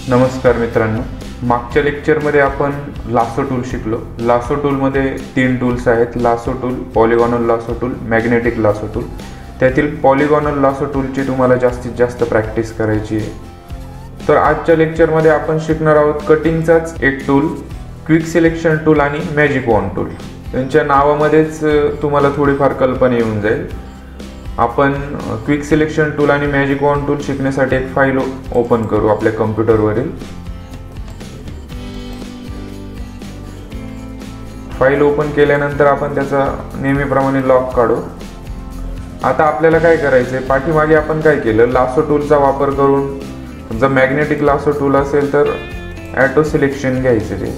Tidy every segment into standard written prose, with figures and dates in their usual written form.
नमस्कार मित्रांनो, मागच्या लेक्चरमध्ये आपण लासो टूल शिकलो। लासो टूलमध्ये 3 टूल्स आहेत, lasso tool, polygonal lasso tool, magnetic lasso tool. त्यातील पॉलिगॉनल लासो टूलची तुम्हाला जास्तीत जास्त प्रॅक्टिस करायची आहे। तर आजच्या लेक्चरमध्ये आपण शिकणार आहोत कटिंगचाच एक टूल, क्विक सिलेक्शन टूल आणि मॅजिक वॉन्ड टूल। त्यांच्या नावामध्येच तुम्हाला थोडीफार कल्पना येऊन जाईल। आपण क्विक सिलेक्शन टूल आणि मॅजिक वॉन्ड टूल शिकण्यासाठी एक फाईल ओपन करू आपल्या कॉम्प्युटरवरील। फाईल ओपन केल्यानंतर आपण त्याचा नेहमीप्रमाणे लॉक काढू। आता आपल्याला काय करायचंय, पाठीमागे आपण काय केलं, लासो टूलचा वापर करून जर मॅग्नेटिक लासो टूल असेल तर ऑटो सिलेक्शन घ्यायचे। ते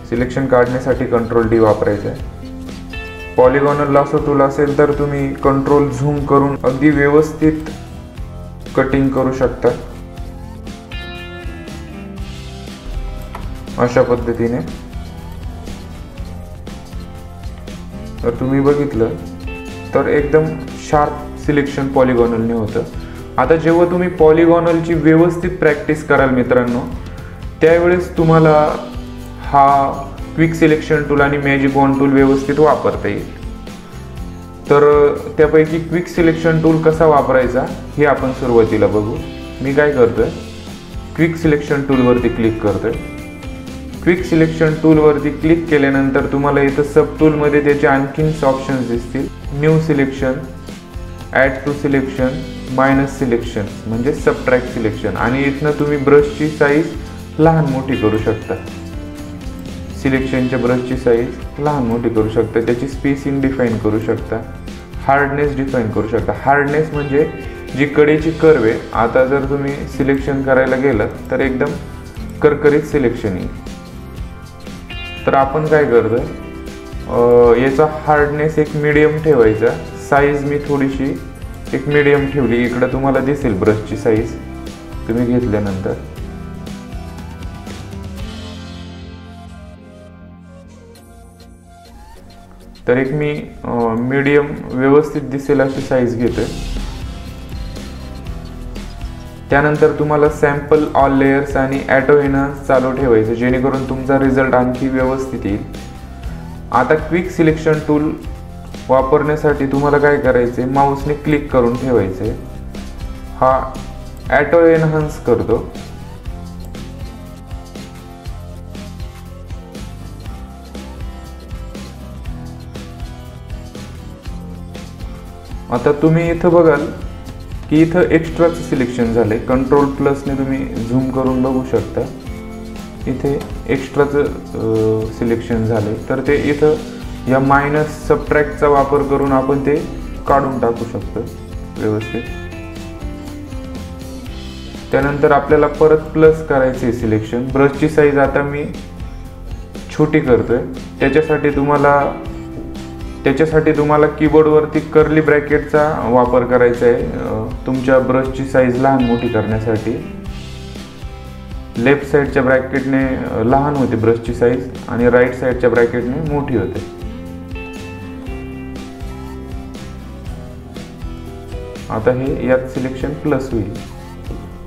सिलेक्शन काढण्यासाठी कंट्रोल डी वापरायचं आहे। पॉलिगॉनल लासो टूल असेल तर तुम्ही कंट्रोल झूम करून अगदी व्यवस्थित कटिंग करू शकता अशा पद्धतीने। तर तुम्ही बघितलं तर एकदम शार्प सिलेक्शन पॉलिगॉनलने होतं। आता जेव्हा तुम्ही पॉलिगॉनलची व्यवस्थित प्रॅक्टिस कराल मित्रांनो, त्यावेळेस तुम्हाला हा क्विक सिलेक्शन टूल आणि मॅजिक वॉन्ड टूल व्यवस्थित वापरता येईल। तर त्यापैकी क्विक सिलेक्शन टूल कसा वापरायचा हे आपण सुरुवातीला बघू। मी काय करतोय, क्विक सिलेक्शन टूलवरती क्लिक करतोय। क्विक सिलेक्शन टूलवरती क्लिक केल्यानंतर तुम्हाला इथं सब टूलमध्ये त्याचे आणखीन ऑप्शन्स दिसतील। New selection, add to selection, minus selection म्हणजे सबट्रॅक्ट सिलेक्शन, आणि इथनं तुम्ही ब्रशची साईज लहान मोठी करू शकता। सिलेक्शनच्या ब्रशची साईज लहान मोठी करू शकता, त्याची स्पेसिंग डिफाईन करू शकता, हार्डनेस डिफाईन करू शकता। हार्डनेस म्हणजे जी कडेची कर्व आहे, आता जर तुम्ही सिलेक्शन करायला गेलं तर एकदम करकरीत सिलेक्शन येईल। तर आपण काय करतोय, याचा हार्डनेस एक मीडियम ठेवायचा, साईज मी थोडीशी एक मीडियम ठेवली। इकडे तुम्हाला दिसेल ब्रशची साईज तुम्ही घेतल्यानंतर। तर एक मी मीडियम व्यवस्थित दिसेल अशी साईज घेतोय। त्यानंतर तुम्हाला सॅम्पल ऑल लेयर्स आणि ऑटो एनहान्स चालू ठेवायचं, जेणेकरून तुमचा रिझल्ट आणखी व्यवस्थित येईल। आता क्विक सिलेक्शन टूल वापरण्यासाठी तुम्हाला काय करायचे, माऊसने क्लिक करून ठेवायचे। हा ऑटो एनहान्स करतो। आता तुम्ही इथं बघाल की इथं एक्स्ट्राचं सिलेक्शन झालंय। कंट्रोल प्लसने तुम्ही झूम करून बघू शकता, इथे एक्स्ट्राचं सिलेक्शन झालंय। तर ते इथं या मायनस सबट्रॅक्टचा वापर करून आपण ते काढून टाकू शकतो व्यवस्थित। त्यानंतर आपल्याला परत प्लस करायचे सिलेक्शन। ब्रशची साईज आता मी छोटी करतोय। त्याच्यासाठी तुम्हाला कीबोर्डवरती कर्ली ब्रॅकेटचा वापर करायचा आहे तुमच्या ब्रशची साईज लहान मोठी करण्यासाठी। लेफ्ट साईडच्या ब्रॅकेटने लहान होते ब्रशची साईज आणि राईट साईडच्या ब्रॅकेटने मोठी होते। आता हे यात सिलेक्शन प्लस होईल।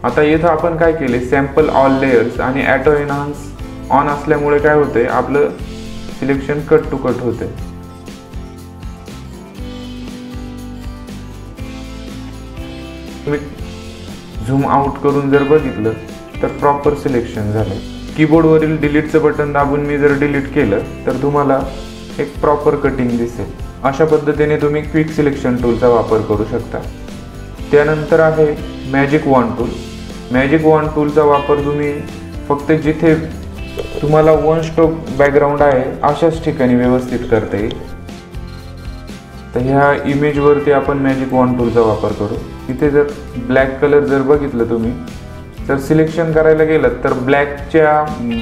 आता इथं आपण काय केले, सॅम्पल ऑल लेयर्स आणि ऑटो एनहान्स ऑन असल्यामुळे काय होतंय, आपलं सिलेक्शन कट टू कट होते। झूम आउट करून जर बघितलं तर प्रॉपर सिलेक्शन झालं। कीबोर्डवरील डिलीटचं बटन दाबून मी जर डिलीट केलं तर तुम्हाला एक प्रॉपर कटिंग दिसेल। अशा पद्धतीने तुम्ही क्विक सिलेक्शन टूलचा वापर करू शकता। त्यानंतर आहे मॅजिक वॉन्ड टूल। मॅजिक वॉन्ड टूलचा वापर तुम्ही फक्त जिथे तुम्हाला वन स्ट्रोक बॅकग्राऊंड आहे अशाच ठिकाणी व्यवस्थित करता येईल। तर ह्या इमेजवरती आपण मॅजिक वॉन्ड टूलचा वापर करू। इथे जर ब्लॅक कलर जर बघितलं तुम्ही, तर सिलेक्शन करायला गेलं तर ब्लॅकच्या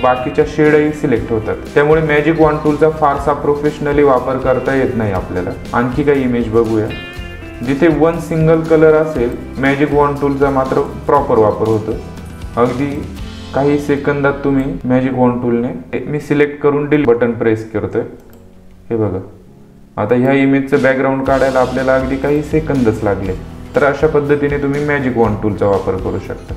बाकीच्या शेडही सिलेक्ट होतात। त्यामुळे मॅजिक वॉन्ड टूलचा फारसा प्रोफेशनली वापर करता येत नाही आपल्याला। आणखी काही इमेज बघूया। जिथे वन सिंगल कलर असेल, मॅजिक वॉन्ड टूलचा मात्र प्रॉपर वापर होतो। अगदी काही सेकंदात तुम्ही मॅजिक वॉन्ड टूलने मी सिलेक्ट करून डिलीट बटन प्रेस करतोय। हे बघा, आता ह्या इमेजचं बॅकग्राऊंड काढायला आपल्याला अगदी काही सेकंदच लागले। तर अशा पद्धतीने तुम्ही मॅजिक वॉन्ड टूलचा वापर करू शकता.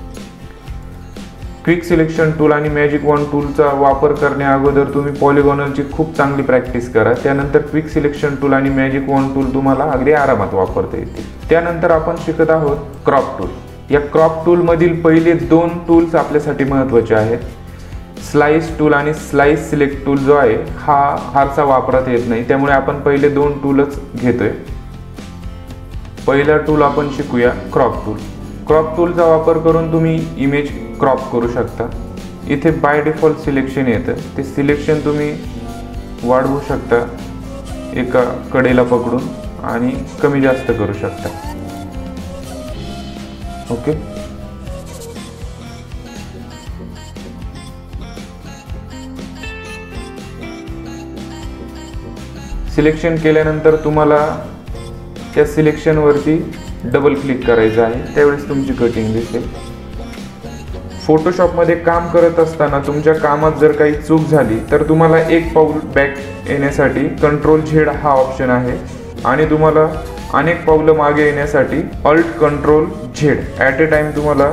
क्विक सिलेक्शन टूल आणि मॅजिक वॉन्ड टूलचा वापर करण्या अगोदर तुम्ही पॉलिगॉनलची खूप चांगली प्रॅक्टिस करा. त्यानंतर क्विक सिलेक्शन टूल आणि मॅजिक वॉन्ड टूल तुम्हाला अगदी आरामात वापरता येतील. त्यानंतर आपण शिकत आहोत क्रॉप टूल. या क्रॉप टूल मधील पहिले 2 टूल्स आपल्यासाठी महत्त्वाचे आहेत. स्लाइस टूल आणि स्लाइस सिलेक्ट टूल जो आहे हा फारसा वापरता येत नाही, त्यामुळे आपण पहिले 2 टूलच घेतोय. पहिला टूल आपण शिकूया क्रॉप टूल. क्रॉप टूलचा वापर करून तुम्ही इमेज क्रॉप करू शकता. इथे बाय डिफॉल्ट सिलेक्शन येतं, ते सिलेक्शन तुम्ही वाढवू शकता एका कडेला पकडून आणि कमी जास्त करू शकता. ओके. सिलेक्शन केल्यानंतर तुम्हाला त्या सिलेक्शनवरती डबल क्लिक करायचं आहे, त्यावेळेस तुमची कटिंग दिसेल. फोटोशॉपमध्ये काम करत असताना तुमच्या कामात जर काही चूक झाली तर तुम्हाला एक पाऊल बॅक येण्यासाठी कंट्रोल-Z हा ऑप्शन आहे आणि तुम्हाला अनेक पावलं मागे येण्यासाठी Alt-Ctrl-Z ॲट अ टाइम तुम्हाला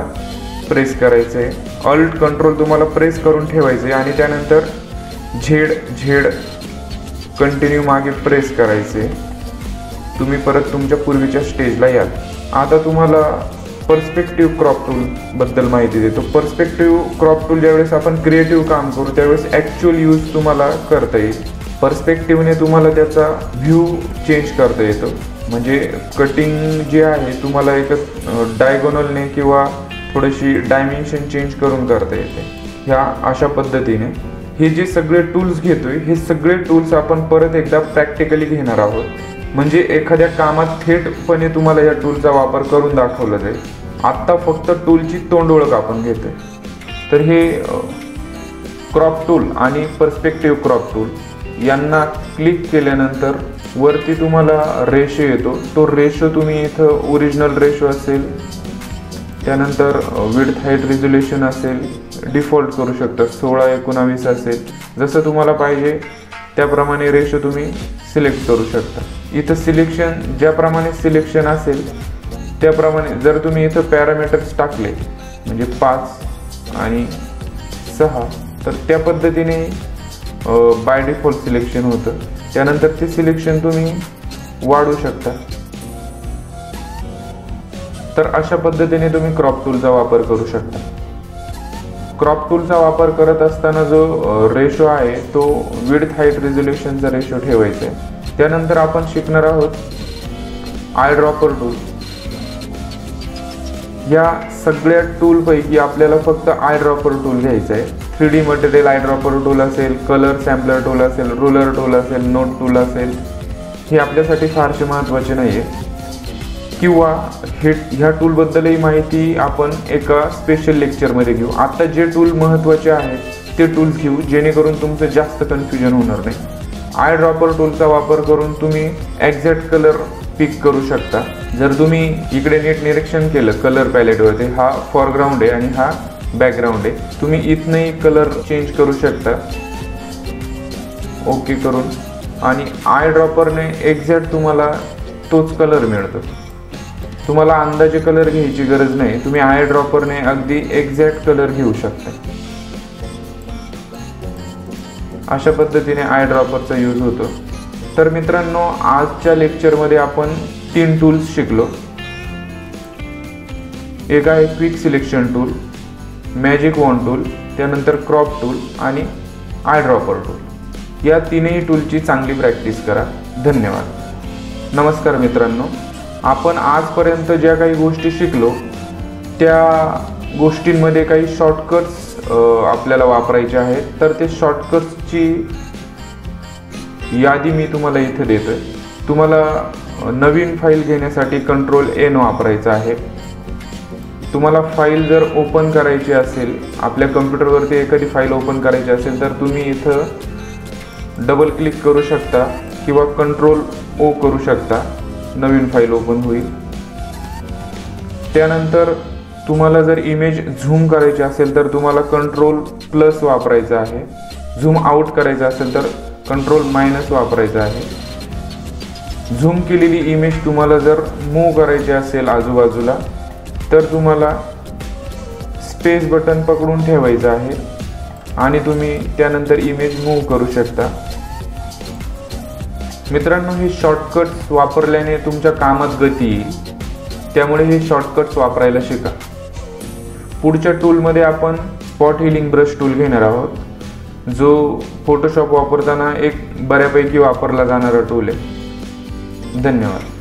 प्रेस करायचं आहे. Alt-Ctrl तुम्हाला प्रेस करून ठेवायचं आहे आणि त्यानंतर Z कंटिन्यू मागे प्रेस करायचे. तुम्ही परत तुमच्या पूर्वीच्या स्टेजला याल. आता तुम्हाला पर्स्पेक्टिव्ह क्रॉप टूल बद्दल माहिती देतो. पर्स्पेक्टिव्ह क्रॉप टूल ज्यावेळेस आपण क्रिएटिव्ह काम करू त्यावेळेस ॲक्च्युअल यूज तुम्हाला करता येईल. पर्स्पेक्टिव्हने तुम्हाला त्याचा व्ह्यू चेंज करता येतो. म्हणजे कटिंग जे आहे तुम्हाला एक डायगोनलने किंवा थोडीशी डायमेन्शन चेंज करून करता येते. ह्या अशा पद्धतीने हे जे सगळे टूल्स घेतोय हे सगळे टूल्स आपण परत एकदा प्रॅक्टिकली घेणार आहोत. म्हणजे एखाद्या कामात थेटपणे तुम्हाला या टूलचा वापर करून दाखवला जाईल. आत्ता फक्त टूलची तोंड ओळख आपण घेतोय. तर हे क्रॉप टूल आणि पर्स्पेक्टिव्ह क्रॉप टूल यांना क्लिक केल्यानंतर वरती तुम्हाला रेशो येतो. तो रेशो तुम्ही इथं ओरिजिनल रेशो असेल, त्यानंतर विड्थ हाईट रिझोल्युशन असेल, डिफॉल्ट करू शकता. 16:19 असेल, जसं तुम्हाला पाहिजे त्याप्रमाणे रेशो तुम्ही सिलेक्ट करू शकता. इथं सिलेक्शन ज्याप्रमाणे सिलेक्शन असेल त्याप्रमाणे जर तुम्ही इथं पॅरामीटर्स टाकले म्हणजे 5 आणि 6 तर त्या पद्धतीने बाय डिफॉल्ट सिलेक्शन होतं. त्यानंतर ते सिलेक्शन तुम्ही वाढवू शकता. तर अशा पद्धतीने तुम्ही क्रॉप टूलचा वापर करू शकता. क्रॉप टूलचा वापर करत असताना जो रेशो आहे तो विड्थ हाईट रिझोल्युशनचा रेशो ठेवायचा आहे. त्यानंतर आपण शिकणार आहोत आय ड्रॉपर टूल. या सगळ्या टूलपैकी आपल्याला फक्त आय ड्रॉपर टूल घ्यायचं आहे. 3D material I dropper tool असेल, कलर सॅम्पलर टूल असेल, रुलर टूल असेल, नोट टूल असेल, हे आपल्यासाठी फारसे महत्त्वाचे नाही आहे. किंवा ह्या टूलबद्दलही माहिती आपण एका स्पेशल लेक्चरमध्ये घेऊ. आता जे टूल महत्त्वाचे आहेत ते टूल्स घेऊ जेणेकरून तुमचं जास्त कन्फ्युजन होणार नाही. आय ड्रॉपर टूलचा वापर करून तुम्ही एक्झॅक्ट कलर पिक करू शकता. जर तुम्ही इकडे नीट निरीक्षण केलं कलर पॅलेटवरती, हा फॉरग्राऊंड आहे आणि हा बॅकग्राऊंड आहे. तुम्ही इथनंही कलर चेंज करू शकता ओके करून, आणि आय ड्रॉपरने एक्झॅक्ट तुम्हाला तोच कलर मिळतो. तुम्हाला अंदाजे कलर घ्यायची गरज नाही. तुम्ही आय ड्रॉपरने अगदी एक्झॅक्ट कलर घेऊ शकता. अशा पद्धतीने आय ड्रॉपरचा यूज होतो. तर मित्रांनो, आजच्या लेक्चरमध्ये आपण 3 टूल्स शिकलो. एक आहे क्विक सिलेक्शन टूल, मॅजिक वॉन्ड टूल, त्यानंतर क्रॉप टूल आणि आय ड्रॉपर टूल. या तीनही टूलची चांगली प्रॅक्टिस करा. धन्यवाद. नमस्कार मित्रांनो, आपण आजपर्यंत ज्या काही गोष्टी शिकलो त्या गोष्टींमध्ये काही शॉर्टकट्स आपल्याला वापरायचे आहेत. तर ते शॉर्टकट्सची यादी मी तुम्हाला इथे देतोय. तुम्हाला नवीन फाईल घेण्यासाठी Ctrl-N वापरायचं आहे. तुम्हाला फाईल जर ओपन करायची असेल, आपल्या कम्प्युटरवरती एखादी फाईल ओपन करायची असेल तर तुम्ही इथं डबल क्लिक करू शकता किंवा Ctrl-O करू शकता. नवीन फाईल ओपन होईल. त्यानंतर तुम्हाला जर इमेज झूम करायची असेल तर तुम्हाला Ctrl+ वापरायचं आहे. झूम आउट करायचं असेल तर Ctrl- वापरायचं आहे. झूम केलेली इमेज तुम्हाला जर मूव्ह करायची असेल आजूबाजूला, तर तुम्हाला स्पेस बटन पकडून ठेवायचं आहे आणि तुम्ही त्यानंतर इमेज मूव्ह करू शकता. मित्रांनो, हे शॉर्टकट्स वापरल्याने तुमच्या कामात गती येईल, त्यामुळे हे शॉर्टकट्स वापरायला शिका. पुढच्या टूलमध्ये आपण स्पॉट हिलिंग ब्रश टूल घेणार आहोत, जो फोटोशॉप वापरताना एक बऱ्यापैकी वापरला जाणारा टूल आहे. धन्यवाद.